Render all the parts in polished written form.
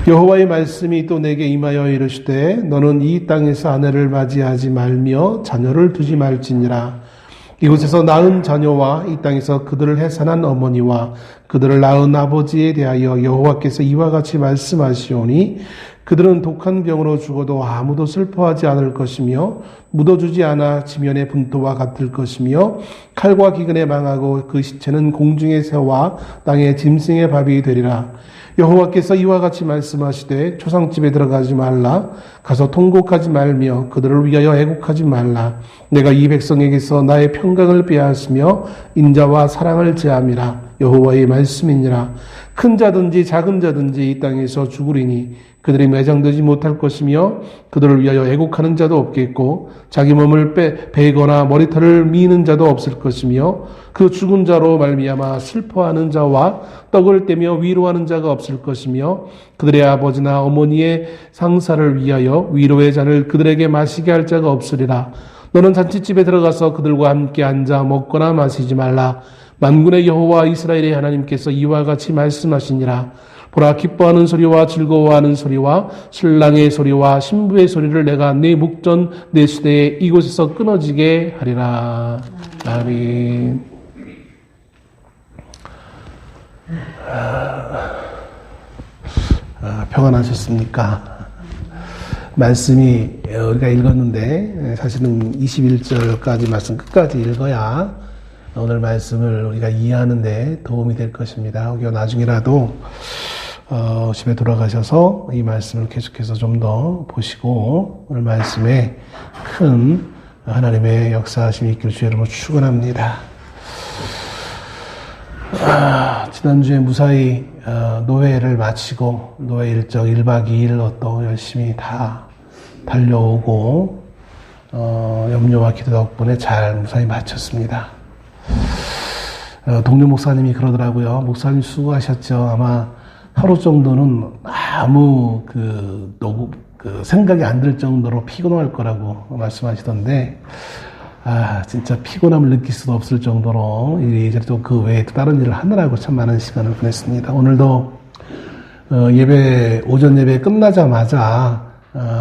여호와의 말씀이 또 내게 임하여 이르시되 너는 이 땅에서 아내를 맞이하지 말며 자녀를 두지 말지니라. 이곳에서 낳은 자녀와 이 땅에서 그들을 해산한 어머니와 그들을 낳은 아버지에 대하여 여호와께서 이와 같이 말씀하시오니 그들은 독한 병으로 죽어도 아무도 슬퍼하지 않을 것이며 묻어주지 않아 지면의 분토와 같을 것이며 칼과 기근에 망하고 그 시체는 공중의 새와 땅의 짐승의 밥이 되리라. 여호와께서 이와 같이 말씀하시되 초상집에 들어가지 말라. 가서 통곡하지 말며 그들을 위하여 애곡하지 말라. 내가 이 백성에게서 나의 평강을 빼앗으며 인자와 사랑을 제함이라. 여호와의 말씀이니라. 큰 자든지 작은 자든지 이 땅에서 죽으리니 그들이 매장되지 못할 것이며 그들을 위하여 애곡하는 자도 없겠고 자기 몸을 베거나 머리털을 미는 자도 없을 것이며 그 죽은 자로 말미암아 슬퍼하는 자와 떡을 떼며 위로하는 자가 없을 것이며 그들의 아버지나 어머니의 상사를 위하여 위로의 잔을 그들에게 마시게 할 자가 없으리라. 너는 잔치집에 들어가서 그들과 함께 앉아 먹거나 마시지 말라. 만군의 여호와 이스라엘의 하나님께서 이와 같이 말씀하시니라. 보라, 기뻐하는 소리와 즐거워하는 소리와 신랑의 소리와 신부의 소리를 내가 내 목전 내 시대에 이곳에서 끊어지게 하리라. 아멘. 평안하셨습니까? 말씀이 우리가 읽었는데 사실은 21절까지 말씀 끝까지 읽어야 오늘 말씀을 우리가 이해하는 데 도움이 될 것입니다. 혹여 나중에라도 집에 돌아가셔서 이 말씀을 계속해서 좀 더 보시고 오늘 말씀에 큰 하나님의 역사하심이 있기를 주의 이름으로 축원합니다. 지난주에 무사히 노회를 마치고 노회 일정 1박 2일로 또 열심히 다 달려오고 염려와 기도 덕분에 잘 무사히 마쳤습니다. 동료 목사님이 그러더라고요. 목사님 수고하셨죠. 아마 하루 정도는 아무 생각이 안 들 정도로 피곤할 거라고 말씀하시던데, 진짜 피곤함을 느낄 수도 없을 정도로 이제 또 그 외에 또 다른 일을 하느라고 참 많은 시간을 보냈습니다. 오늘도 오전 예배 끝나자마자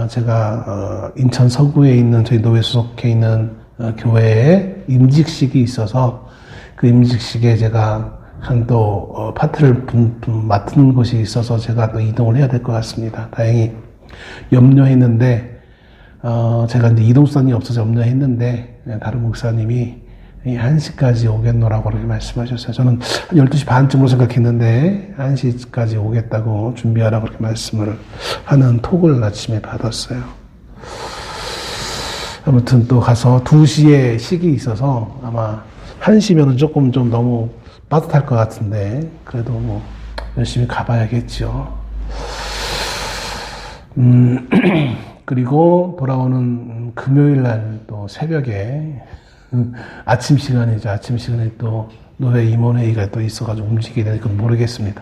제가 인천 서구에 있는 저희 노회 소속해 있는 교회에 임직식이 있어서 그 임직식에 제가 또 파트를 맡은 곳이 있어서 제가 또 이동을 해야 될 것 같습니다. 다행히 염려했는데 제가 이제 이동수단이 없어서 염려했는데 다른 목사님이 1시까지 오겠노라고 그렇게 말씀하셨어요. 저는 12시 반쯤으로 생각했는데 1시까지 오겠다고 준비하라고 그렇게 말씀을 하는 톡을 아침에 받았어요. 아무튼 또 가서 2시에 식이 있어서 아마 1시면은 조금 좀 너무 빠듯할 것 같은데 그래도 뭐 열심히 가봐야겠죠. 그리고 돌아오는 금요일 날 또 새벽에 아침 시간이죠. 아침 시간에 또 노회 임원회의가 또 있어가지고 움직이게 되니까 모르겠습니다.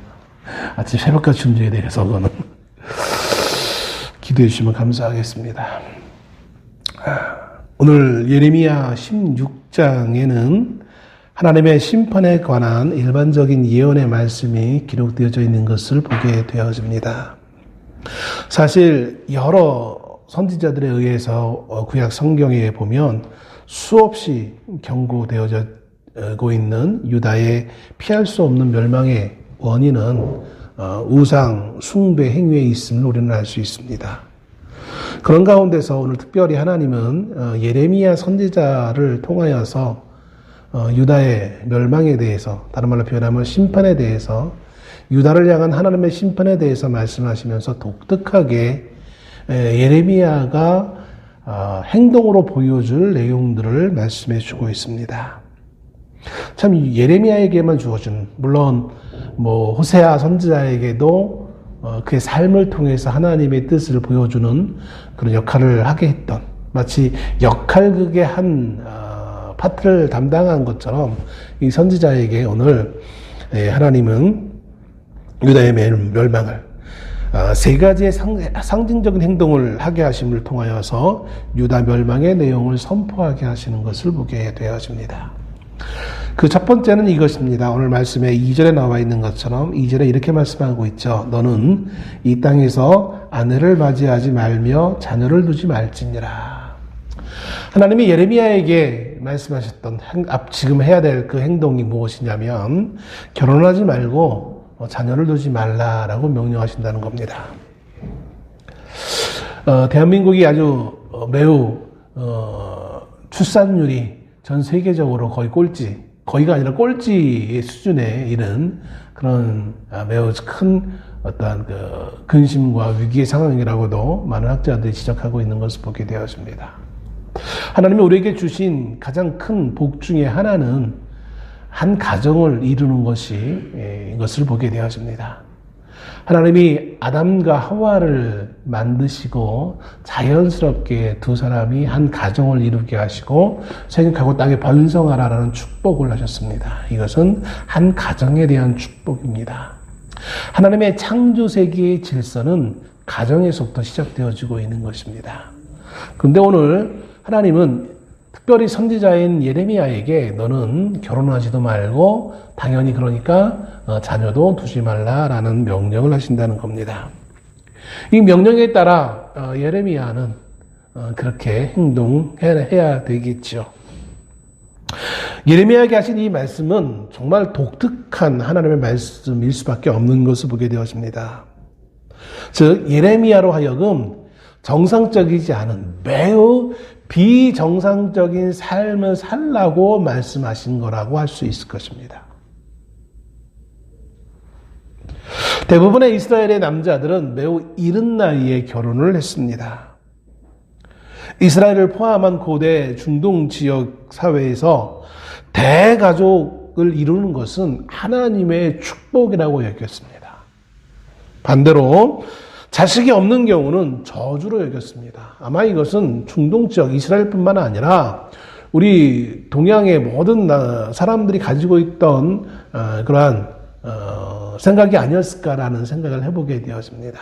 아침 새벽까지 움직여야 돼서 그거는 기도해 주시면 감사하겠습니다. 오늘 예레미야 16장에는 하나님의 심판에 관한 일반적인 예언의 말씀이 기록되어져 있는 것을 보게 되어집니다. 사실 여러 선지자들에 의해서 구약 성경에 보면 수없이 경고되어지고 있는 유다의 피할 수 없는 멸망의 원인은 우상 숭배 행위에 있음을 우리는 알 수 있습니다. 그런 가운데서 오늘 특별히 하나님은 예레미야 선지자를 통하여서 유다의 멸망에 대해서, 다른 말로 표현하면 심판에 대해서, 유다를 향한 하나님의 심판에 대해서 말씀하시면서 독특하게 예레미야가 행동으로 보여줄 내용들을 말씀해 주고 있습니다. 참 예레미야에게만 주어진, 물론 호세아 선지자에게도 그의 삶을 통해서 하나님의 뜻을 보여주는 그런 역할을 하게 했던, 마치 역할극의 한 파트를 담당한 것처럼 이 선지자에게 오늘 하나님은 유다의 멸망을 세 가지의 상징적인 행동을 하게 하심을 통하여서 유다 멸망의 내용을 선포하게 하시는 것을 보게 되어집니다. 그 첫 번째는 이것입니다. 오늘 말씀에 2절에 나와 있는 것처럼 2절에 이렇게 말씀하고 있죠. 너는 이 땅에서 아내를 맞이하지 말며 자녀를 두지 말지니라. 하나님이 예레미야에게 말씀하셨던 지금 해야 될 그 행동이 무엇이냐면 결혼하지 말고 자녀를 두지 말라라고 명령하신다는 겁니다. 대한민국이 아주 매우 출산율이 전 세계적으로 거의 거의가 아니라 꼴찌의 수준에 이른 그런 매우 큰 어떠한 근심과 위기의 상황이라고도 많은 학자들이 지적하고 있는 것을 보게 되었습니다. 하나님이 우리에게 주신 가장 큰 복 중에 하나는 한 가정을 이루는 이것을 보게 되었습니다. 하나님이 아담과 하와를 만드시고 자연스럽게 두 사람이 한 가정을 이루게 하시고 생육하고 땅에 번성하라라는 축복을 하셨습니다. 이것은 한 가정에 대한 축복입니다. 하나님의 창조 세계의 질서는 가정에서부터 시작되어지고 있는 것입니다. 그런데 오늘 하나님은 특별히 선지자인 예레미야에게 너는 결혼하지도 말고 당연히 그러니까 자녀도 두지 말라라는 명령을 하신다는 겁니다. 이 명령에 따라 예레미야는 그렇게 행동해야 되겠죠. 예레미야에게 하신 이 말씀은 정말 독특한 하나님의 말씀일 수밖에 없는 것을 보게 되었습니다. 즉 예레미야로 하여금 정상적이지 않은 매우 비정상적인 삶을 살라고 말씀하신 거라고 할 수 있을 것입니다. 대부분의 이스라엘의 남자들은 매우 이른 나이에 결혼을 했습니다. 이스라엘을 포함한 고대 중동 지역 사회에서 대가족을 이루는 것은 하나님의 축복이라고 여겼습니다. 반대로 자식이 없는 경우는 저주로 여겼습니다. 아마 이것은 중동 지역 이스라엘뿐만 아니라 우리 동양의 모든 사람들이 가지고 있던 그러한 생각이 아니었을까라는 생각을 해보게 되었습니다.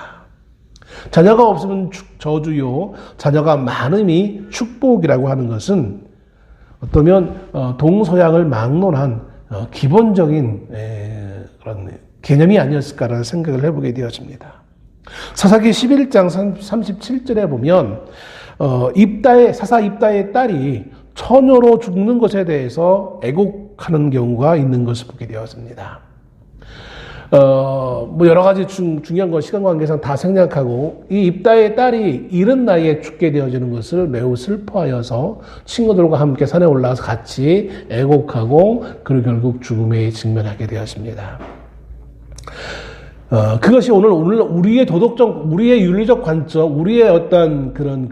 자녀가 없으면 저주요, 자녀가 많음이 축복이라고 하는 것은 어쩌면 동서양을 막론한 기본적인 그런 개념이 아니었을까라는 생각을 해보게 되었습니다. 사사기 11장 37절에 보면 사사 입다의 딸이 처녀로 죽는 것에 대해서 애곡하는 경우가 있는 것을 보게 되었습니다. 여러 가지 중요한 건 시간 관계상 다 생략하고 이 입다의 딸이 이른 나이에 죽게 되어지는 것을 매우 슬퍼하여서 친구들과 함께 산에 올라가서 같이 애곡하고 그리고 결국 죽음에 직면하게 되었습니다. 그것이 오늘 우리의 도덕적, 우리의 윤리적 관점, 우리의 어떤 그런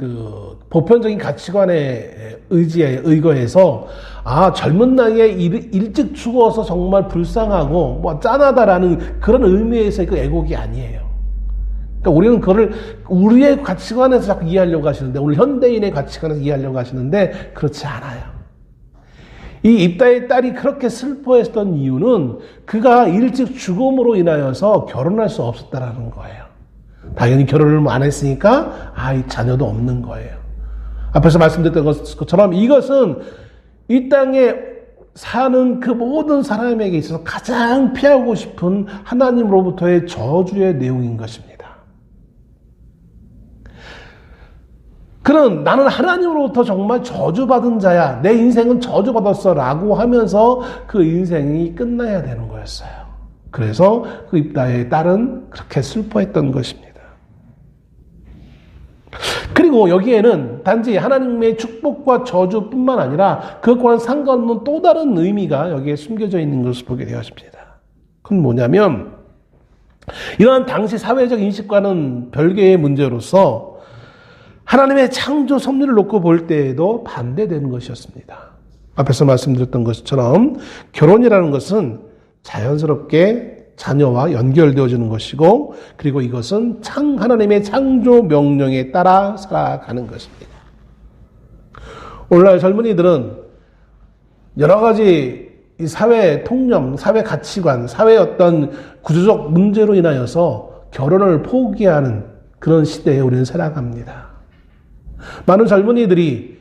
보편적인 가치관에 의거해서 젊은 나이에 일찍 죽어서 정말 불쌍하고 짠하다라는 그런 의미에서의 그 애곡이 아니에요. 그러니까 우리는 그거를 우리의 가치관에서 자꾸 이해하려고 하시는데, 오늘 현대인의 가치관에서 이해하려고 하시는데 그렇지 않아요. 이 입다의 딸이 그렇게 슬퍼했던 이유는 그가 일찍 죽음으로 인하여서 결혼할 수 없었다라는 거예요. 당연히 결혼을 안 했으니까 자녀도 없는 거예요. 앞에서 말씀드렸던 것처럼 이것은 이 땅에 사는 그 모든 사람에게 있어서 가장 피하고 싶은 하나님으로부터의 저주의 내용인 것입니다. 그는 나는 하나님으로부터 정말 저주받은 자야. 내 인생은 저주받았어. 라고 하면서 그 인생이 끝나야 되는 거였어요. 그래서 그 입다의 딸은 그렇게 슬퍼했던 것입니다. 그리고 여기에는 단지 하나님의 축복과 저주뿐만 아니라 그것과는 상관없는 또 다른 의미가 여기에 숨겨져 있는 것을 보게 되었습니다. 그건 뭐냐면 이러한 당시 사회적 인식과는 별개의 문제로서 하나님의 창조 섭리를 놓고 볼 때에도 반대되는 것이었습니다. 앞에서 말씀드렸던 것처럼 결혼이라는 것은 자연스럽게 자녀와 연결되어지는 것이고, 그리고 이것은 하나님의 창조 명령에 따라 살아가는 것입니다. 오늘날 젊은이들은 여러 가지 이 사회 통념, 사회 가치관, 사회의 어떤 구조적 문제로 인하여서 결혼을 포기하는 그런 시대에 우리는 살아갑니다. 많은 젊은이들이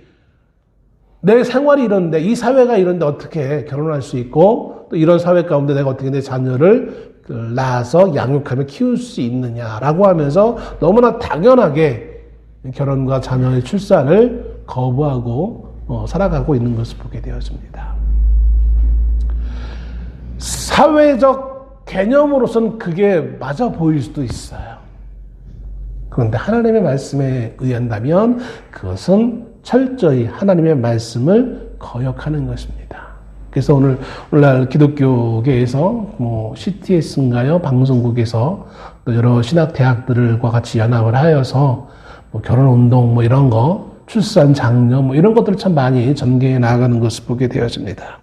내 생활이 이런데, 이 사회가 이런데 어떻게 결혼할 수 있고, 또 이런 사회 가운데 내가 어떻게 내 자녀를 낳아서 양육하며 키울 수 있느냐라고 하면서 너무나 당연하게 결혼과 자녀의 출산을 거부하고 살아가고 있는 것을 보게 되어집니다. 사회적 개념으로서는 그게 맞아 보일 수도 있어요. 그런데 하나님의 말씀에 의한다면 그것은 철저히 하나님의 말씀을 거역하는 것입니다. 그래서 오늘날 기독교계에서 CTS인가요? 방송국에서 또 여러 신학대학들과 같이 연합을 하여서 결혼운동 이런 거, 출산 장려 이런 것들을 참 많이 전개해 나가는 것을 보게 되어집니다.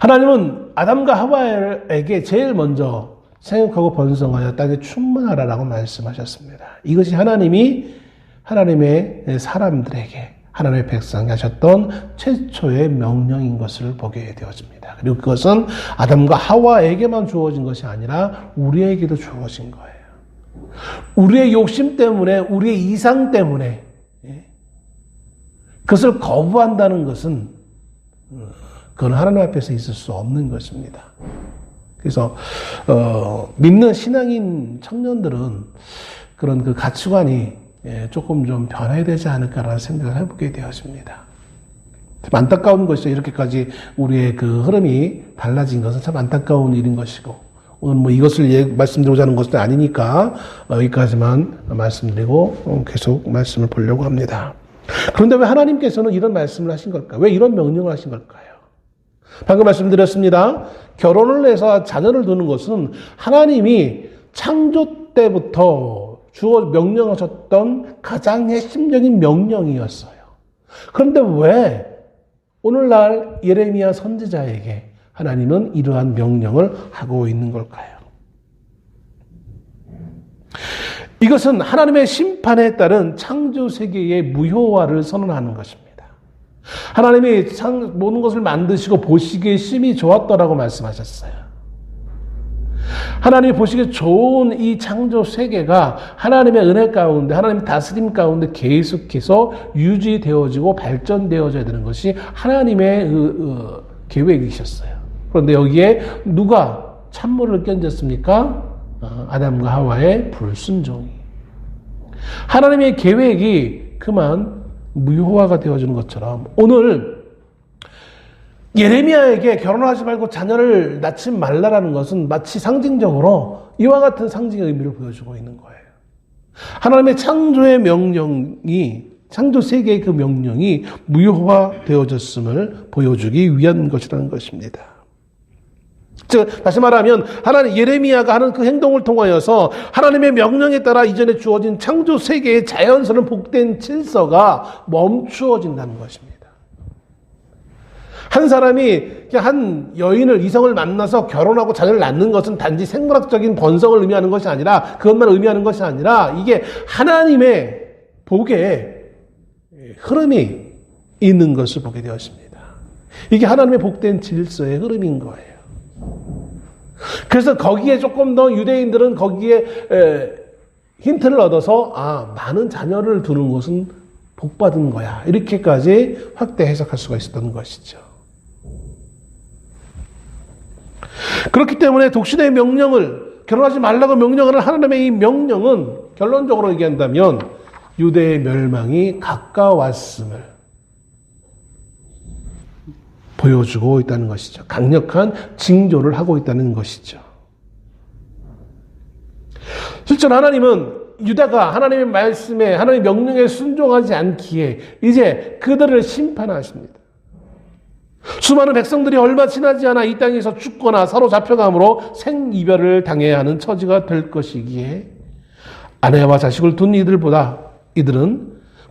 하나님은 아담과 하와에게 제일 먼저 생육하고 번성하여 땅에 충만하라라고 말씀하셨습니다. 이것이 하나님의 사람들에게, 하나님의 백성이 하셨던 최초의 명령인 것을 보게 되어집니다. 그리고 그것은 아담과 하와에게만 주어진 것이 아니라 우리에게도 주어진 거예요. 우리의 욕심 때문에, 우리의 이상 때문에 그것을 거부한다는 것은 그건 하나님 앞에서 있을 수 없는 것입니다. 그래서 믿는 신앙인 청년들은 그런 그 가치관이 조금 좀 변해야 되지 않을까라는 생각을 해보게 되었습니다. 참 안타까운 것이죠. 이렇게까지 우리의 그 흐름이 달라진 것은 참 안타까운 일인 것이고, 오늘 이것을 말씀드리고자 하는 것은 아니니까 여기까지만 말씀드리고 계속 말씀을 보려고 합니다. 그런데 왜 하나님께서는 이런 말씀을 하신 걸까요? 왜 이런 명령을 하신 걸까요? 방금 말씀드렸습니다. 결혼을 해서 자녀를 두는 것은 하나님이 창조 때부터 명령하셨던 가장 핵심적인 명령이었어요. 그런데 왜 오늘날 예레미야 선지자에게 하나님은 이러한 명령을 하고 있는 걸까요? 이것은 하나님의 심판에 따른 창조 세계의 무효화를 선언하는 것입니다. 하나님이 모든 것을 만드시고 보시기에 심히 좋았더라고 말씀하셨어요. 하나님이 보시기에 좋은 이 창조 세계가 하나님의 은혜 가운데, 하나님의 다스림 가운데 계속해서 유지되어지고 발전되어져야 되는 것이 하나님의 계획이셨어요. 그런데 여기에 누가 찬물을 끼얹었습니까? 아담과 하와의 불순종이. 하나님의 계획이 그만 무효화가 되어지는 것처럼 오늘 예레미야에게 결혼하지 말고 자녀를 낳지 말라라는 것은 마치 상징적으로 이와 같은 상징의 의미를 보여주고 있는 거예요. 하나님의 창조의 명령이, 창조 세계의 그 명령이 무효화되어졌음을 보여주기 위한 것이라는 것입니다. 즉 다시 말하면 하나님 예레미야가 하는 그 행동을 통하여서 하나님의 명령에 따라 이전에 주어진 창조 세계의 자연스러운 복된 질서가 멈추어진다는 것입니다. 한 사람이 한 여인을, 이성을 만나서 결혼하고 자녀를 낳는 것은 단지 생물학적인 번성을 의미하는 것이 아니라, 그것만 의미하는 것이 아니라 이게 하나님의 복의 흐름이 있는 것을 보게 되었습니다. 이게 하나님의 복된 질서의 흐름인 거예요. 그래서 거기에 조금 더 유대인들은 거기에 힌트를 얻어서 많은 자녀를 두는 것은 복받은 거야, 이렇게까지 확대 해석할 수가 있었던 것이죠. 그렇기 때문에 독신의 명령을, 결혼하지 말라고 명령하는 하나님의 이 명령은 결론적으로 얘기한다면 유대의 멸망이 가까웠음을 보여주고 있다는 것이죠. 강력한 징조를 하고 있다는 것이죠. 실제로 하나님은 유다가 하나님의 말씀에, 하나님의 명령에 순종하지 않기에 이제 그들을 심판하십니다. 수많은 백성들이 얼마 지나지 않아 이 땅에서 죽거나 사로잡혀감으로 생이별을 당해야 하는 처지가 될 것이기에 아내와 자식을 둔 이들은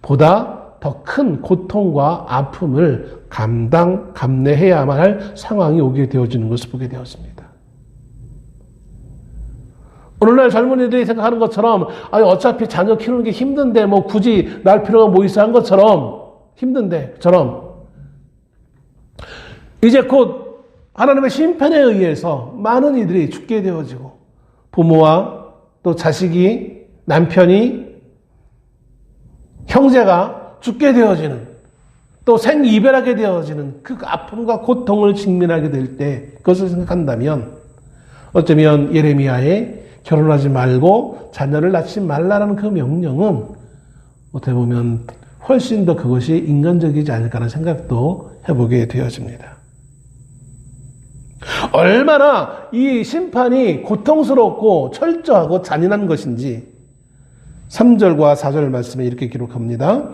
보다 더 큰 고통과 아픔을 감내해야만 할 상황이 오게 되어지는 것을 보게 되었습니다. 오늘날 젊은이들이 생각하는 것처럼 어차피 자녀 키우는 게 힘든데 굳이 낳을 필요가 뭐 있어 한 것처럼, 힘든데처럼 이제 곧 하나님의 심판에 의해서 많은 이들이 죽게 되어지고 부모와 또 자식이, 남편이, 형제가 죽게 되어지는, 또 생이별하게 되어지는 그 아픔과 고통을 직면하게 될 때 그것을 생각한다면 어쩌면 예레미야의 결혼하지 말고 자녀를 낳지 말라는 그 명령은 어떻게 보면 훨씬 더 그것이 인간적이지 않을까라는 생각도 해보게 되어집니다. 얼마나 이 심판이 고통스럽고 철저하고 잔인한 것인지 3절과 4절 말씀에 이렇게 기록합니다.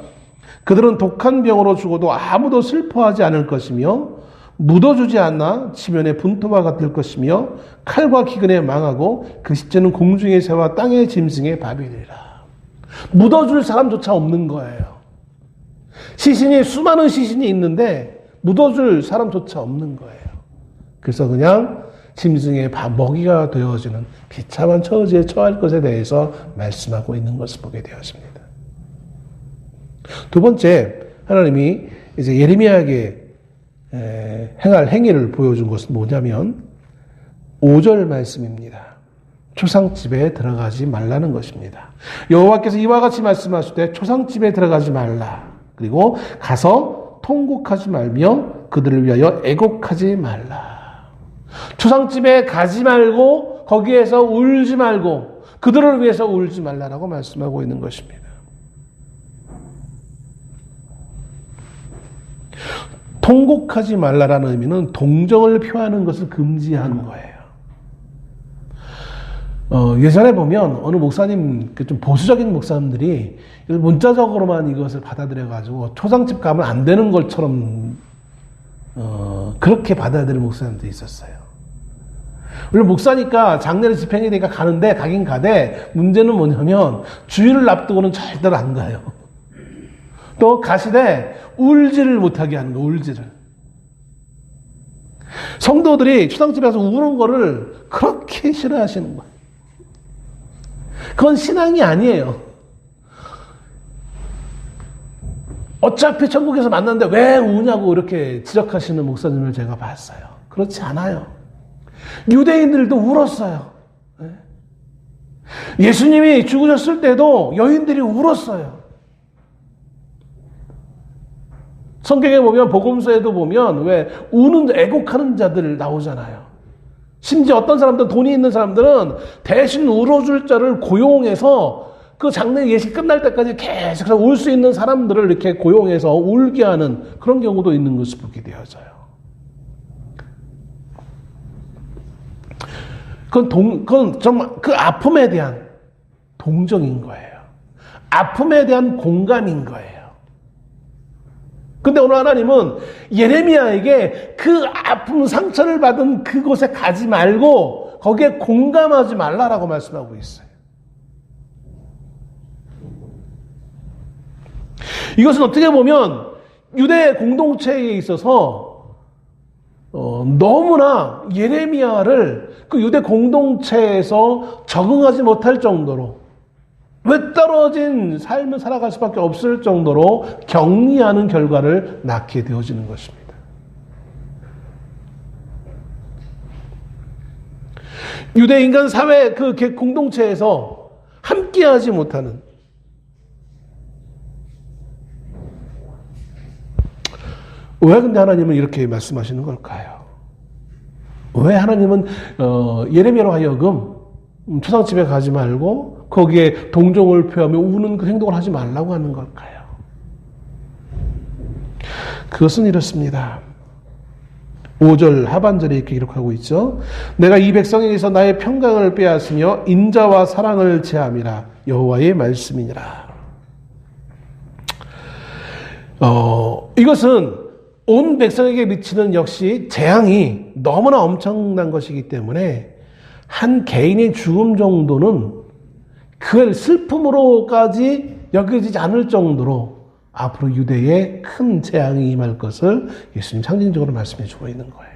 그들은 독한 병으로 죽어도 아무도 슬퍼하지 않을 것이며 묻어주지 않나 지면의 분토와 같을 것이며 칼과 기근에 망하고 그 시체는 공중의 새와 땅의 짐승의 밥이 되리라. 묻어줄 사람조차 없는 거예요. 시신이 수많은 시신이 있는데 묻어줄 사람조차 없는 거예요. 그래서 그냥 짐승의 먹이가 되어지는 비참한 처지에 처할 것에 대해서 말씀하고 있는 것을 보게 되었습니다. 두 번째, 하나님이 이제 예레미야에게 행할 행위를 보여준 것은 뭐냐면 5절 말씀입니다. 초상집에 들어가지 말라는 것입니다. 여호와께서 이와 같이 말씀하실 때 초상집에 들어가지 말라. 그리고 가서 통곡하지 말며 그들을 위하여 애곡하지 말라. 초상집에 가지 말고 거기에서 울지 말고 그들을 위해서 울지 말라라고 말씀하고 있는 것입니다. 통곡하지 말라라는 의미는 동정을 표하는 것을 금지하는 거예요. 예전에 보면 어느 목사님, 좀 보수적인 목사님들이 문자적으로만 이것을 받아들여가지고 초상집 가면 안 되는 것처럼 그렇게 받아들이는 목사님들이 있었어요. 물론 목사니까 장례를 집행해야 되니까 가긴 가되 문제는 뭐냐면 주일을 앞두고는 절대로 안 가요. 또 가시되 울지를 못하게 하는 거, 울지를. 성도들이 초상집에 가서 우는 거를 그렇게 싫어하시는 거예요. 그건 신앙이 아니에요. 어차피 천국에서 만났는데 왜 우냐고 이렇게 지적하시는 목사님을 제가 봤어요. 그렇지 않아요. 유대인들도 울었어요. 예수님이 죽으셨을 때도 여인들이 울었어요. 성경에 보면 복음서에도 보면 왜 우는 애곡하는 자들 나오잖아요. 심지어 어떤 사람들은 돈이 있는 사람들은 대신 울어줄 자를 고용해서 그 장례 예식 끝날 때까지 계속 울 수 있는 사람들을 이렇게 고용해서 울게 하는 그런 경우도 있는 것을 보게 되어져요. 그건 정말 그 아픔에 대한 동정인 거예요. 아픔에 대한 공감인 거예요. 근데 오늘 하나님은 예레미야에게 그 아픔, 상처를 받은 그곳에 가지 말고 거기에 공감하지 말라라고 말씀하고 있어요. 이것은 어떻게 보면 유대 공동체에 있어서 너무나 예레미야를 그 유대 공동체에서 적응하지 못할 정도로 외떨어진 삶을 살아갈 수밖에 없을 정도로 격리하는 결과를 낳게 되어지는 것입니다. 유대 인간 사회 그 공동체에서 함께하지 못하는, 왜 근데 하나님은 이렇게 말씀하시는 걸까요? 왜 하나님은 예레미야로 하여금 초상집에 가지 말고 거기에 동정을 표하며 우는 그 행동을 하지 말라고 하는 걸까요? 그것은 이렇습니다. 5절 하반절에 이렇게 기록하고 있죠. 내가 이 백성에게서 나의 평강을 빼앗으며 인자와 사랑을 제함이라. 여호와의 말씀이니라. 이것은 온 백성에게 미치는 역시 재앙이 너무나 엄청난 것이기 때문에 한 개인의 죽음 정도는 그걸 슬픔으로까지 여겨지지 않을 정도로 앞으로 유대에 큰 재앙이 임할 것을 예수님 상징적으로 말씀해 주고 있는 거예요.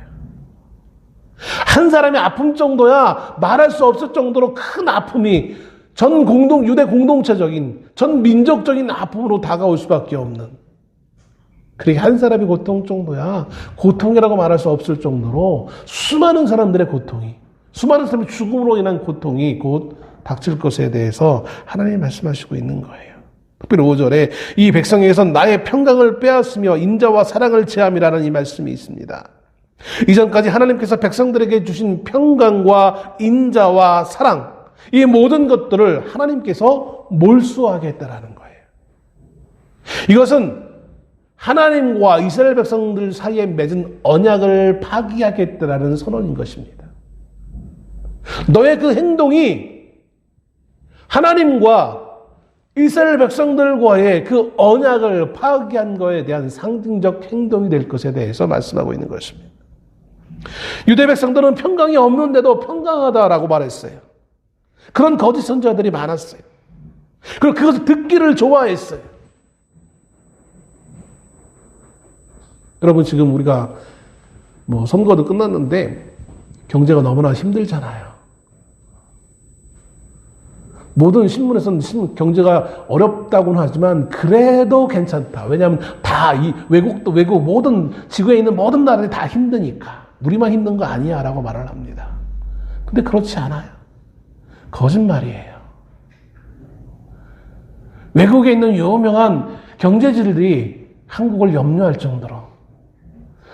한 사람의 아픔 정도야 말할 수 없을 정도로 큰 아픔이 유대 공동체적인, 전 민족적인 아픔으로 다가올 수밖에 없는, 그러니까 한 사람의 고통 정도야 고통이라고 말할 수 없을 정도로 수많은 사람들의 고통이, 수많은 사람의 죽음으로 인한 고통이 곧 닥칠 것에 대해서 하나님이 말씀하시고 있는 거예요. 특별히 5절에 이 백성에게서 나의 평강을 빼앗으며 인자와 사랑을 제함이라는 이 말씀이 있습니다. 이전까지 하나님께서 백성들에게 주신 평강과 인자와 사랑, 이 모든 것들을 하나님께서 몰수하겠다라는 거예요. 이것은 하나님과 이스라엘 백성들 사이에 맺은 언약을 파기하겠다라는 선언인 것입니다. 너의 그 행동이 하나님과 이스라엘 백성들과의 그 언약을 파기한 것에 대한 상징적 행동이 될 것에 대해서 말씀하고 있는 것입니다. 유대 백성들은 평강이 없는데도 평강하다라고 말했어요. 그런 거짓 선지자들이 많았어요. 그리고 그것을 듣기를 좋아했어요. 여러분, 지금 우리가 선거도 끝났는데 경제가 너무나 힘들잖아요. 모든 신문에서는 경제가 어렵다고는 하지만 그래도 괜찮다. 왜냐하면 다 이 외국 모든 지구에 있는 모든 나라들이 다 힘드니까 우리만 힘든 거 아니야 라고 말을 합니다. 근데 그렇지 않아요. 거짓말이에요. 외국에 있는 유명한 경제지들이 한국을 염려할 정도로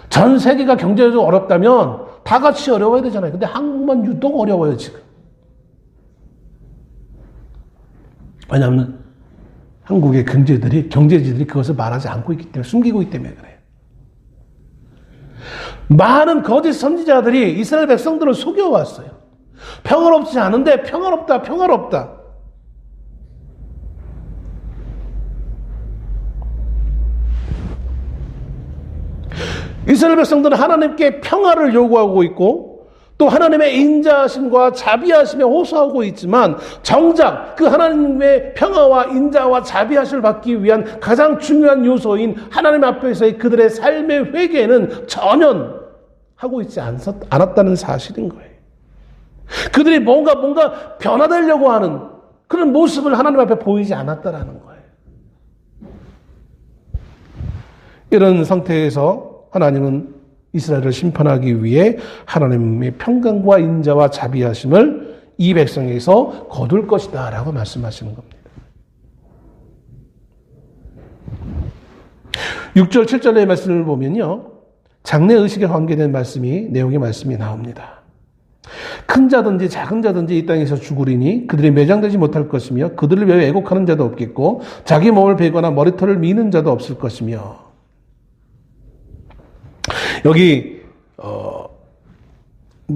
전 세계가 경제적으로 어렵다면 다 같이 어려워야 되잖아요. 근데 한국만 유독 어려워요, 지금. 왜냐하면 한국의 경제지들이 그것을 말하지 않고 있기 때문에, 숨기고 있기 때문에 그래요. 많은 거짓 선지자들이 이스라엘 백성들을 속여왔어요. 평화롭지 않은데 평화롭다, 평화롭다. 이스라엘 백성들은 하나님께 평화를 요구하고 있고 또 하나님의 인자하심과 자비하심에 호소하고 있지만 정작 그 하나님의 평화와 인자와 자비하심을 받기 위한 가장 중요한 요소인 하나님 앞에서의 그들의 삶의 회개는 전혀 하고 있지 않았다는 사실인 거예요. 그들이 뭔가 변화되려고 하는 그런 모습을 하나님 앞에 보이지 않았다라는 거예요. 이런 상태에서 하나님은 이스라엘을 심판하기 위해 하나님의 평강과 인자와 자비하심을 이 백성에게서 거둘 것이다 라고 말씀하시는 겁니다. 6절 7절의 말씀을 보면요, 장래의식에 관계된 내용의 말씀이 나옵니다. 큰 자든지 작은 자든지 이 땅에서 죽으리니 그들이 매장되지 못할 것이며 그들을 위하여 애곡하는 자도 없겠고 자기 몸을 베거나 머리털을 미는 자도 없을 것이며. 여기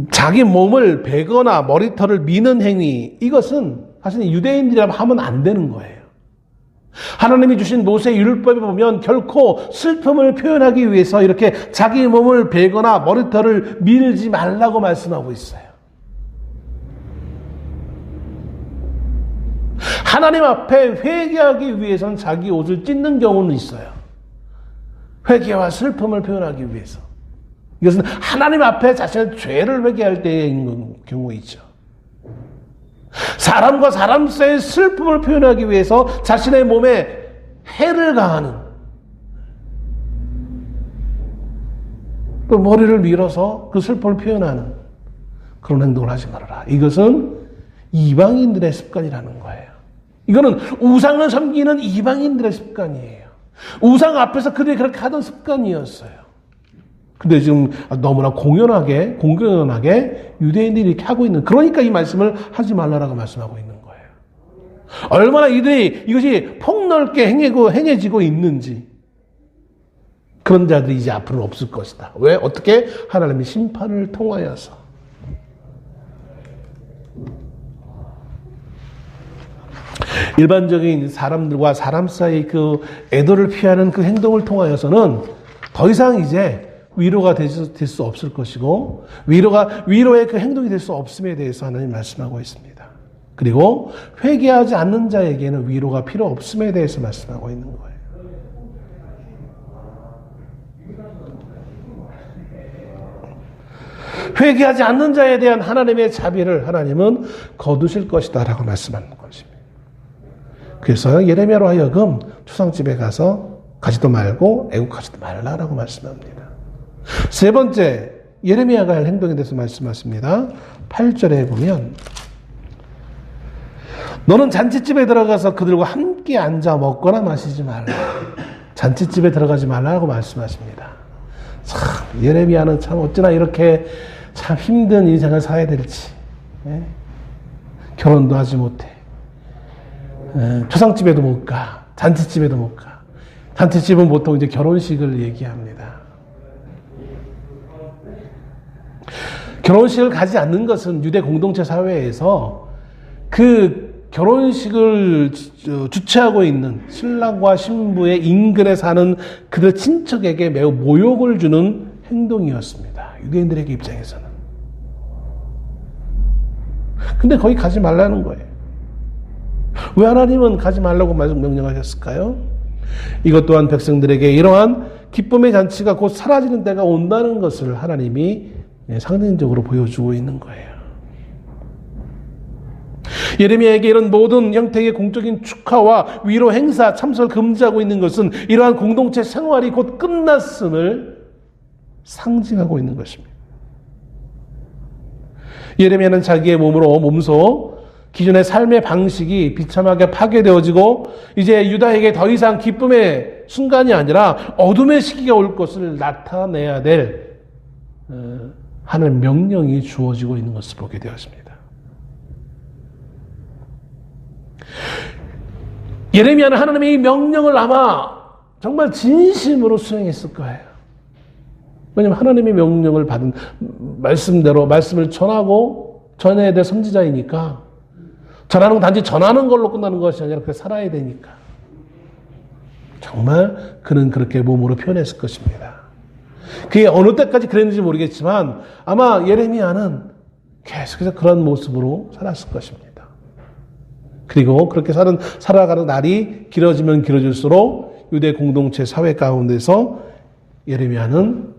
자기 몸을 베거나 머리털을 미는 행위, 이것은 사실 유대인들이라면 하면 안 되는 거예요. 하나님이 주신 모세의 율법에 보면 결코 슬픔을 표현하기 위해서 이렇게 자기 몸을 베거나 머리털을 밀지 말라고 말씀하고 있어요. 하나님 앞에 회개하기 위해서는 자기 옷을 찢는 경우는 있어요. 회개와 슬픔을 표현하기 위해서. 이것은 하나님 앞에 자신의 죄를 회개할 때의 경우이죠. 사람과 사람 사이의 슬픔을 표현하기 위해서 자신의 몸에 해를 가하는, 또 머리를 밀어서 그 슬픔을 표현하는 그런 행동을 하지 말아라. 이것은 이방인들의 습관이라는 거예요. 이거는 우상을 섬기는 이방인들의 습관이에요. 우상 앞에서 그들이 그렇게 하던 습관이었어요. 근데 지금 너무나 공연하게 유대인들이 이렇게 하고 있는, 그러니까 이 말씀을 하지 말라라고 말씀하고 있는 거예요. 얼마나 이것이 폭넓게 행해지고 있는지. 그런 자들이 이제 앞으로 없을 것이다. 왜? 어떻게? 하나님의 심판을 통하여서. 일반적인 사람들과 사람 사이 그 애도를 피하는 그 행동을 통하여서는 더 이상 이제 위로가 될 수 없을 것이고, 위로의 그 행동이 될 수 없음에 대해서 하나님 말씀하고 있습니다. 그리고 회개하지 않는 자에게는 위로가 필요 없음에 대해서 말씀하고 있는 거예요. 회개하지 않는 자에 대한 하나님의 자비를 하나님은 거두실 것이다 라고 말씀하는 것입니다. 그래서 예레미야로 하여금 추상집에 가지도 말고 애국하지도 말라라고 말씀합니다. 세 번째, 예레미야가 할 행동에 대해서 말씀하십니다. 8절에 보면 너는 잔치집에 들어가서 그들과 함께 앉아 먹거나 마시지 말라. 잔치집에 들어가지 말라고 말씀하십니다. 참 예레미야는 참 어찌나 이렇게 참 힘든 인생을 살아야 될지. 결혼도 하지 못해. 초상집에도 못 가. 잔치집에도 못 가. 잔치집은 보통 이제 결혼식을 얘기합니다. 결혼식을 가지 않는 것은 유대 공동체 사회에서 그 결혼식을 주최하고 있는 신랑과 신부의 인근에 사는 그들 친척에게 매우 모욕을 주는 행동이었습니다. 유대인들에게 입장에서는. 근데 거기 가지 말라는 거예요. 왜 하나님은 가지 말라고 명령하셨을까요? 이것 또한 백성들에게 이러한 기쁨의 잔치가 곧 사라지는 때가 온다는 것을 하나님이 상징적으로 보여주고 있는 거예요. 예레미야에게 이런 모든 형태의 공적인 축하와 위로 행사, 참석을 금지하고 있는 것은 이러한 공동체 생활이 곧 끝났음을 상징하고 있는 것입니다. 예레미야는 자기의 몸소 기존의 삶의 방식이 비참하게 파괴되어지고 이제 유다에게 더 이상 기쁨의 순간이 아니라 어둠의 시기가 올 것을 나타내야 될 하는 명령이 주어지고 있는 것을 보게 되었습니다. 예레미야는 하나님의 이 명령을 아마 정말 진심으로 수행했을 거예요. 왜냐하면 하나님의 명령을 받은 말씀대로 말씀을 전해야 될 선지자이니까 전하는 건 단지 전하는 걸로 끝나는 것이 아니라 그렇게 살아야 되니까 정말 그는 그렇게 몸으로 표현했을 것입니다. 그게 어느 때까지 그랬는지 모르겠지만 아마 예레미야는 계속해서 그런 모습으로 살았을 것입니다. 그리고 그렇게 살아가는 날이 길어지면 길어질수록 유대 공동체 사회 가운데서 예레미야는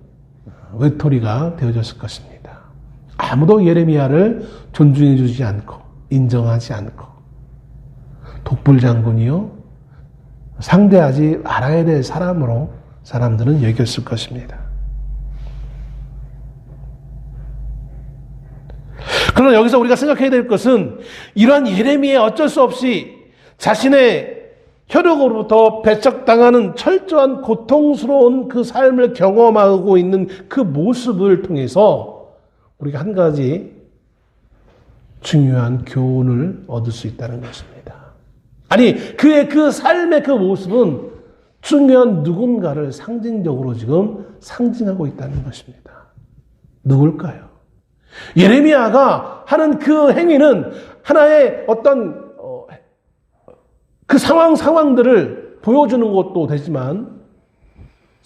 외톨이가 되어졌을 것입니다. 아무도 예레미야를 존중해 주지 않고 인정하지 않고 독불장군이요 상대하지 말아야 될 사람으로 사람들은 여겼을 것입니다. 그러나 여기서 우리가 생각해야 될 것은 이러한 예레미야 어쩔 수 없이 자신의 혈육으로부터 배척당하는 철저한 고통스러운 그 삶을 경험하고 있는 그 모습을 통해서 우리가 한 가지 중요한 교훈을 얻을 수 있다는 것입니다. 아니, 그의 그 삶의 그 모습은 중요한 누군가를 상징적으로 지금 상징하고 있다는 것입니다. 누굴까요? 예레미야가 하는 그 행위는 하나의 어떤 그 상황들을 보여주는 것도 되지만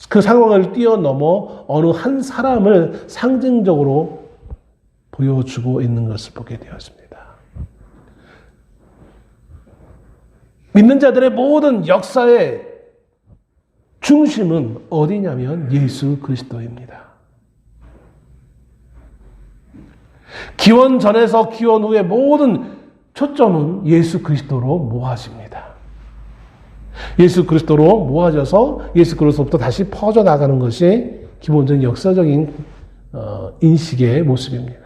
그 상황을 뛰어넘어 어느 한 사람을 상징적으로 보여주고 있는 것을 보게 되었습니다. 믿는 자들의 모든 역사의 중심은 어디냐면 예수 그리스도입니다. 기원 전에서 기원 후의 모든 초점은 예수 그리스도로 모아집니다. 예수 그리스도로 모아져서 예수 그리스도부터 다시 퍼져나가는 것이 기본적인 역사적인 인식의 모습입니다.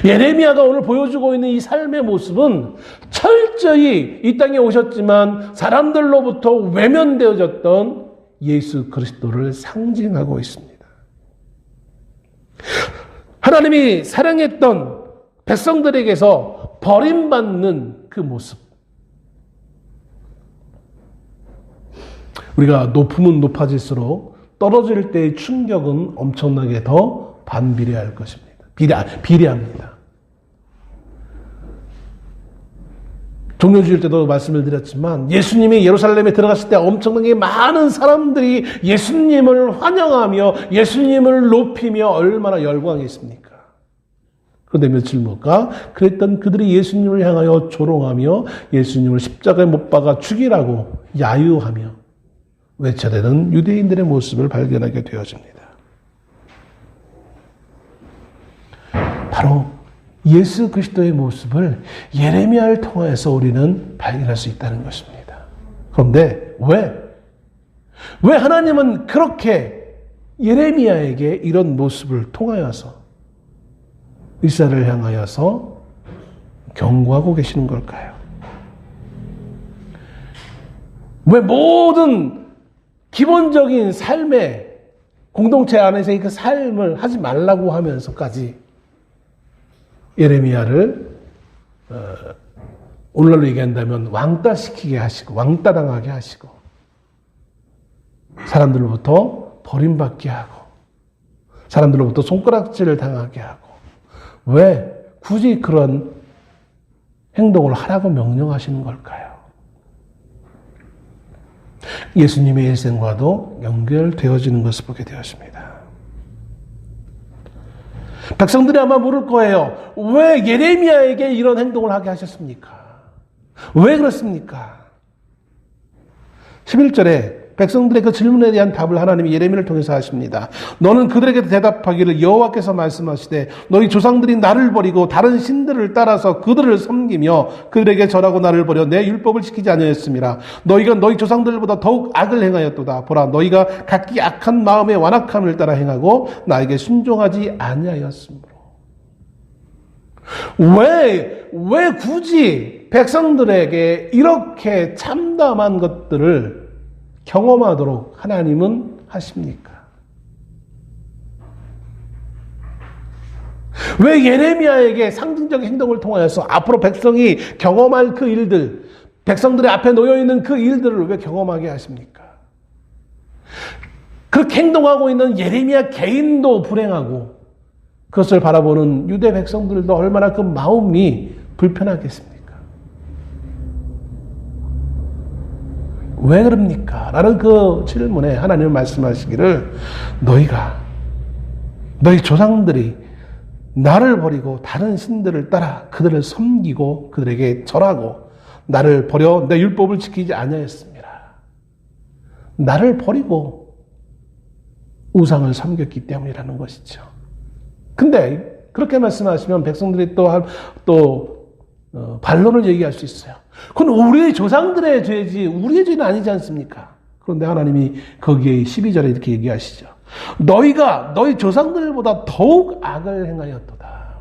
예레미야가 오늘 보여주고 있는 이 삶의 모습은 철저히 이 땅에 오셨지만 사람들로부터 외면되어졌던 예수 그리스도를 상징하고 있습니다. 하나님이 사랑했던 백성들에게서 버림받는 그 모습. 우리가 높으면 높아질수록 떨어질 때의 충격은 엄청나게 더 반비례할 것입니다. 비례합니다. 종료주일 때도 말씀을 드렸지만 예수님이 예루살렘에 들어갔을 때 엄청나게 많은 사람들이 예수님을 환영하며 예수님을 높이며 얼마나 열광했습니까? 그런데 며칠 못 가 그랬던 그들이 예수님을 향하여 조롱하며 예수님을 십자가에 못 박아 죽이라고 야유하며 외쳐대는 유대인들의 모습을 발견하게 되어집니다. 바로 예수 그리스도의 모습을 예레미야를 통해서 우리는 발견할 수 있다는 것입니다. 그런데 왜 하나님은 그렇게 예레미야에게 이런 모습을 통하여서 이스라엘을 향하여서 경고하고 계시는 걸까요? 왜 모든 기본적인 삶의 공동체 안에서의 그 삶을 하지 말라고 하면서까지 예레미야를 오늘날로 얘기한다면 왕따시키게 하시고 왕따당하게 하시고 사람들로부터 버림받게 하고 사람들로부터 손가락질을 당하게 하고 왜 굳이 그런 행동을 하라고 명령하시는 걸까요? 예수님의 일생과도 연결되어지는 것을 보게 되었습니다. 백성들이 아마 물을 거예요. 왜 예레미야에게 이런 행동을 하게 하셨습니까? 왜 그렇습니까? 11절에 백성들의 그 질문에 대한 답을 하나님이 예레미야를 통해서 하십니다. 너는 그들에게 대답하기를 여호와께서 말씀하시되 너희 조상들이 나를 버리고 다른 신들을 따라서 그들을 섬기며 그들에게 절하고 나를 버려 내 율법을 지키지 아니하였음이라. 너희가 너희 조상들보다 더욱 악을 행하였도다. 보라 너희가 각기 악한 마음의 완악함을 따라 행하고 나에게 순종하지 아니하였으므로. 왜 굳이 백성들에게 이렇게 참담한 것들을 경험하도록 하나님은 하십니까? 왜 예레미야에게 상징적 행동을 통하여서 앞으로 백성이 경험할 그 일들, 백성들의 앞에 놓여있는 그 일들을 왜 경험하게 하십니까? 그렇게 행동하고 있는 예레미야 개인도 불행하고 그것을 바라보는 유대 백성들도 얼마나 그 마음이 불편하겠습니까? 왜 그럽니까? 라는 그 질문에 하나님은 말씀하시기를 너희 조상들이 나를 버리고 다른 신들을 따라 그들을 섬기고 그들에게 절하고 나를 버려 내 율법을 지키지 아니하였습니다. 나를 버리고 우상을 섬겼기 때문이라는 것이죠. 근데 그렇게 말씀하시면 백성들이 또 반론을 얘기할 수 있어요. 그건 우리의 조상들의 죄지 우리의 죄는 아니지 않습니까? 그런데 하나님이 거기에 12절에 이렇게 얘기하시죠. 너희가 너희 조상들보다 더욱 악을 행하였도다.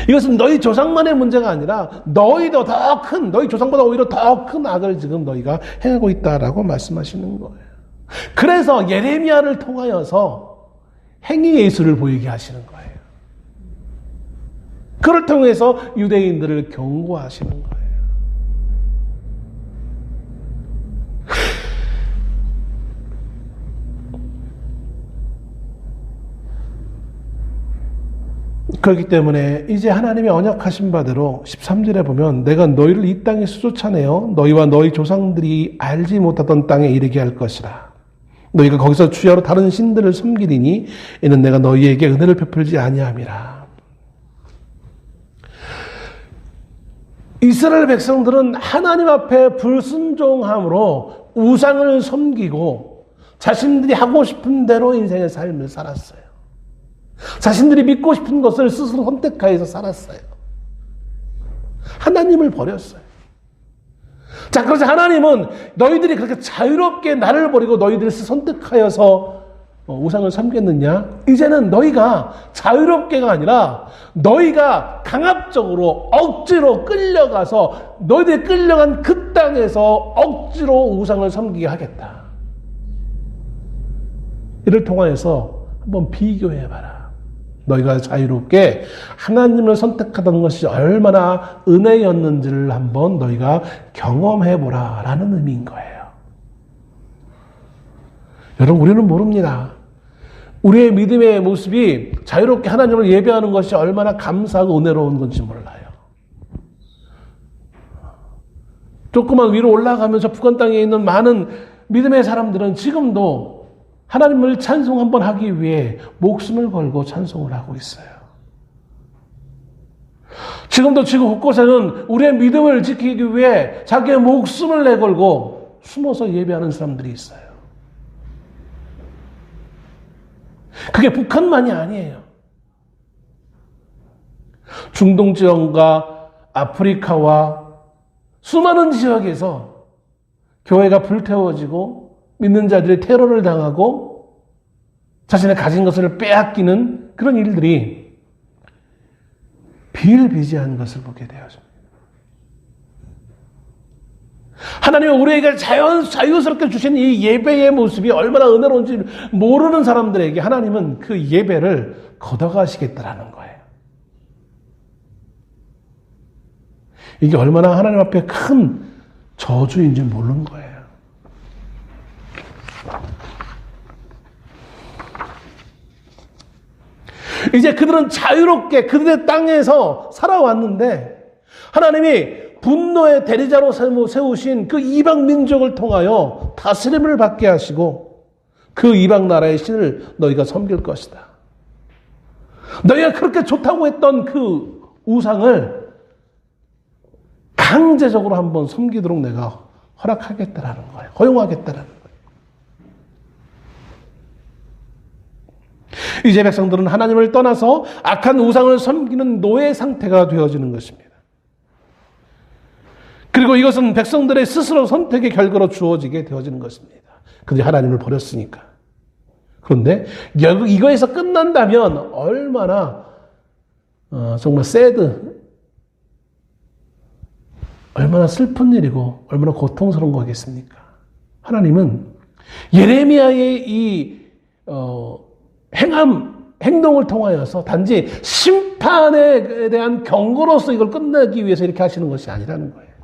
이것은 너희 조상만의 문제가 아니라 너희도 더 큰, 너희 조상보다 오히려 더 큰 악을 지금 너희가 행하고 있다라고 말씀하시는 거예요. 그래서 예레미야를 통하여서 행위 예수를 보이게 하시는 거예요. 그를 통해서 유대인들을 경고하시는 거예요. 그렇기 때문에 이제 하나님의 언약하신 바대로 13절에 보면 내가 너희를 이 땅에서 쫓아내어 너희와 너희 조상들이 알지 못하던 땅에 이르게 할 것이라. 너희가 거기서 주야로 다른 신들을 섬기리니 이는 내가 너희에게 은혜를 베풀지 아니함이라. 이스라엘 백성들은 하나님 앞에 불순종함으로 우상을 섬기고 자신들이 하고 싶은 대로 인생의 삶을 살았어요. 자신들이 믿고 싶은 것을 스스로 선택하여서 살았어요. 하나님을 버렸어요. 자, 그래서 하나님은 너희들이 그렇게 자유롭게 나를 버리고 너희들을 선택하여서 우상을 섬겼느냐? 이제는 너희가 자유롭게가 아니라 너희가 강압적으로 억지로 끌려가서 너희들이 끌려간 그 땅에서 억지로 우상을 섬기게 하겠다. 이를 통하여서 한번 비교해봐라. 너희가 자유롭게 하나님을 선택하던 것이 얼마나 은혜였는지를 한번 너희가 경험해보라 라는 의미인 거예요. 여러분, 우리는 모릅니다. 우리의 믿음의 모습이 자유롭게 하나님을 예배하는 것이 얼마나 감사하고 은혜로운 건지 몰라요. 조그만 위로 올라가면서 북한 땅에 있는 많은 믿음의 사람들은 지금도 하나님을 찬송 한번 하기 위해 목숨을 걸고 찬송을 하고 있어요. 지금도 지구 곳곳에는 우리의 믿음을 지키기 위해 자기의 목숨을 내걸고 숨어서 예배하는 사람들이 있어요. 그게 북한만이 아니에요. 중동 지역과 아프리카와 수많은 지역에서 교회가 불태워지고 믿는 자들이 테러를 당하고 자신의 가진 것을 빼앗기는 그런 일들이 비일비재한 것을 보게 되어집니다. 하나님은 우리에게 자유스럽게 주신 이 예배의 모습이 얼마나 은혜로운지 모르는 사람들에게 하나님은 그 예배를 걷어가시겠다라는 거예요. 이게 얼마나 하나님 앞에 큰 저주인지 모르는 거예요. 이제 그들은 자유롭게 그들의 땅에서 살아왔는데 하나님이 분노의 대리자로 세우신 그 이방 민족을 통하여 다스림을 받게 하시고 그 이방 나라의 신을 너희가 섬길 것이다. 너희가 그렇게 좋다고 했던 그 우상을 강제적으로 한번 섬기도록 내가 허락하겠다라는 거예요. 허용하겠다라는 거예요. 이제 백성들은 하나님을 떠나서 악한 우상을 섬기는 노예 상태가 되어지는 것입니다. 그리고 이것은 백성들의 스스로 선택의 결과로 주어지게 되어지는 것입니다. 그들이 하나님을 버렸으니까. 그런데 이거에서 끝난다면 얼마나 정말 얼마나 슬픈 일이고 얼마나 고통스러운 거겠습니까? 하나님은 예레미야의 이 행동을 통하여서 단지 심판에 대한 경고로서 이걸 끝내기 위해서 이렇게 하시는 것이 아니라는 거예요.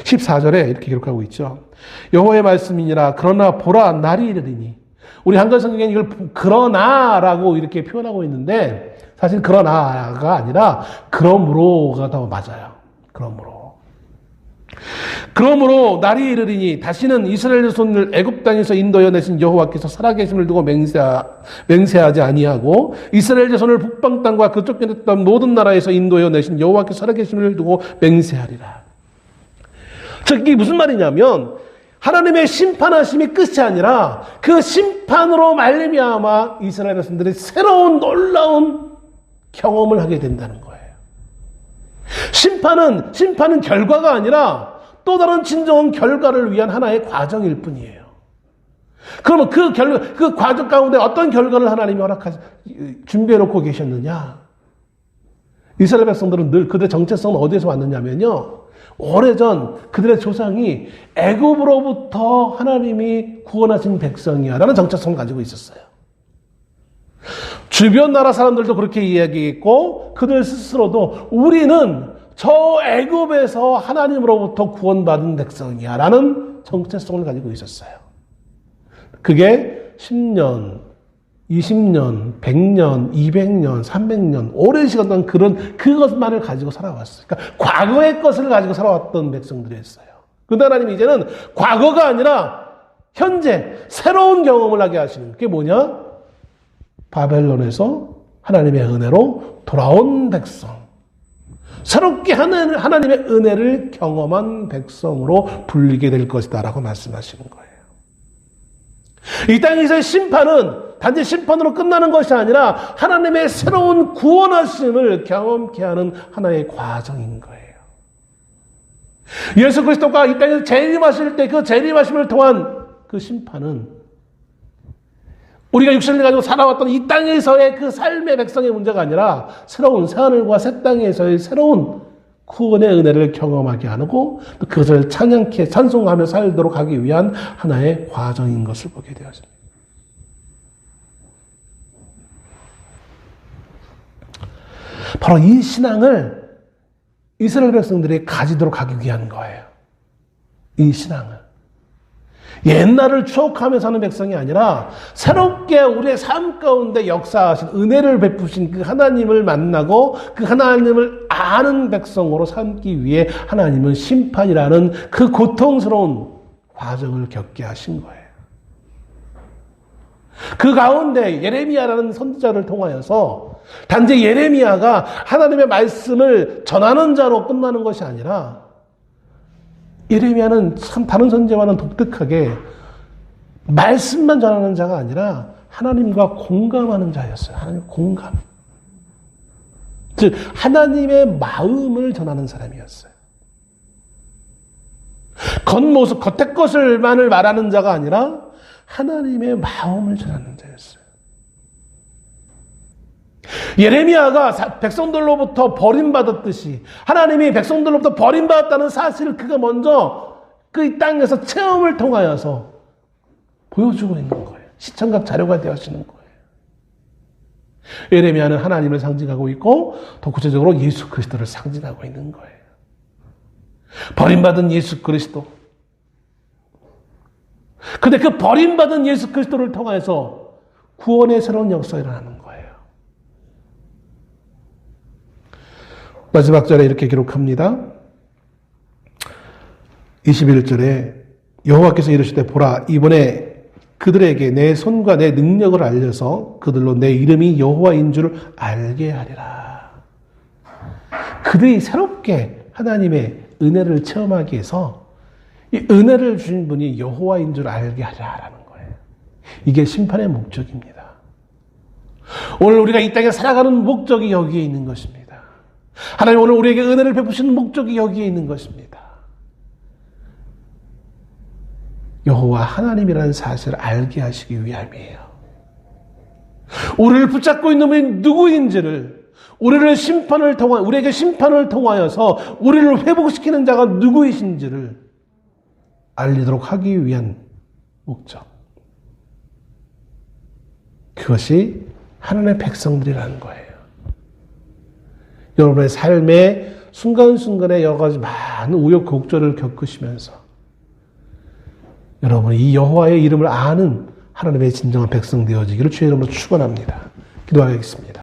14절에 이렇게 기록하고 있죠. 여호와의 말씀이니라. 그러나 보라 날이 이르리니. 우리 한글 성경에는 이걸 그러나라고 이렇게 표현하고 있는데 사실 그러나가 아니라 그러므로가 더 맞아요. 그러므로 날이 이르리니 다시는 이스라엘 손을 애굽 땅에서 인도하여 내신 여호와께서 살아계심을 두고 맹세하지 아니하고 이스라엘 자손을 북방 땅과 그 쫓겨냈던 모든 나라에서 인도하여 내신 여호와께서 살아계심을 두고 맹세하리라. 즉 이게 무슨 말이냐면 하나님의 심판하심이 끝이 아니라 그 심판으로 말미암아 이스라엘 백성들이 새로운 놀라운 경험을 하게 된다는 거예요. 심판은 결과가 아니라 또 다른 진정한 결과를 위한 하나의 과정일 뿐이에요. 그러면 그 과정 가운데 어떤 결과를 하나님이 준비해 놓고 계셨느냐? 이스라엘 백성들은 늘 그들의 정체성은 어디에서 왔느냐면요. 오래전 그들의 조상이 애굽으로부터 하나님이 구원하신 백성이야라는 정체성을 가지고 있었어요. 주변 나라 사람들도 그렇게 이야기했고 그들 스스로도 우리는 저 애굽에서 하나님으로부터 구원받은 백성이야라는 정체성을 가지고 있었어요. 그게 10년, 20년, 100년, 200년, 300년 오랜 시간 동안 그것만을 가지고 살아왔어요. 그러니까 과거의 것을 가지고 살아왔던 백성들이었어요. 그런데 하나님이 이제는 과거가 아니라 현재 새로운 경험을 하게 하시는 그게 뭐냐? 바벨론에서 하나님의 은혜로 돌아온 백성. 새롭게 하나님의 은혜를 경험한 백성으로 불리게 될 것이다 라고 말씀하시는 거예요. 이 땅에서의 심판은 단지 심판으로 끝나는 것이 아니라 하나님의 새로운 구원하심을 경험케 하는 하나의 과정인 거예요. 예수 그리스도가 이 땅에서 재림하실 때 그 재림하심을 통한 그 심판은 우리가 육신을 가지고 살아왔던 이 땅에서의 그 삶의 백성의 문제가 아니라 새로운 새하늘과 새 땅에서의 새로운 구원의 은혜를 경험하게 하고 또 그것을 찬양케 찬송하며 살도록 하기 위한 하나의 과정인 것을 보게 되었습니다. 바로 이 신앙을 이스라엘 백성들이 가지도록 하기 위한 거예요. 이 신앙을. 옛날을 추억하며 사는 백성이 아니라 새롭게 우리의 삶 가운데 역사하신 은혜를 베푸신 그 하나님을 만나고 그 하나님을 아는 백성으로 삼기 위해 하나님은 심판이라는 그 고통스러운 과정을 겪게 하신 거예요. 그 가운데 예레미야라는 선지자를 통하여서 단지 예레미야가 하나님의 말씀을 전하는 자로 끝나는 것이 아니라 예레미야는 참 다른 선지자와는 독특하게 말씀만 전하는 자가 아니라 하나님과 공감하는 자였어요. 하나님 공감. 즉 하나님의 마음을 전하는 사람이었어요. 겉모습, 겉의 것을만을 말하는 자가 아니라 하나님의 마음을 전하는 자였어요. 예레미야가 백성들로부터 버림받았듯이 하나님이 백성들로부터 버림받았다는 사실을 그가 먼저 그 땅에서 체험을 통하여서 보여주고 있는 거예요. 시청각 자료가 되어지는 거예요. 예레미야는 하나님을 상징하고 있고 더 구체적으로 예수 그리스도를 상징하고 있는 거예요. 버림받은 예수 그리스도. 근데 그 버림받은 예수 그리스도를 통해서 구원의 새로운 역사가 일어나는 거예요. 마지막 절에 이렇게 기록합니다. 21절에 여호와께서 이르시되 보라 이번에 그들에게 내 손과 내 능력을 알려서 그들로 내 이름이 여호와인 줄 알게 하리라. 그들이 새롭게 하나님의 은혜를 체험하기 위해서 이 은혜를 주신 분이 여호와인 줄 알게 하리라라는 거예요. 이게 심판의 목적입니다. 오늘 우리가 이 땅에 살아가는 목적이 여기에 있는 것입니다. 하나님 오늘 우리에게 은혜를 베푸시는 목적이 여기에 있는 것입니다. 여호와 하나님이라는 사실을 알게 하시기 위함이에요. 우리를 붙잡고 있는 분이 누구인지를 우리에게 심판을 통하여서 우리를 회복시키는 자가 누구이신지를 알리도록 하기 위한 목적. 그것이 하나님의 백성들이라는 거예요. 여러분의 삶의 순간순간에 여러 가지 많은 우여곡절을 겪으시면서 여러분이 이 여호와의 이름을 아는 하나님의 진정한 백성 되어지기를 주의 이름으로 축원합니다. 기도하겠습니다.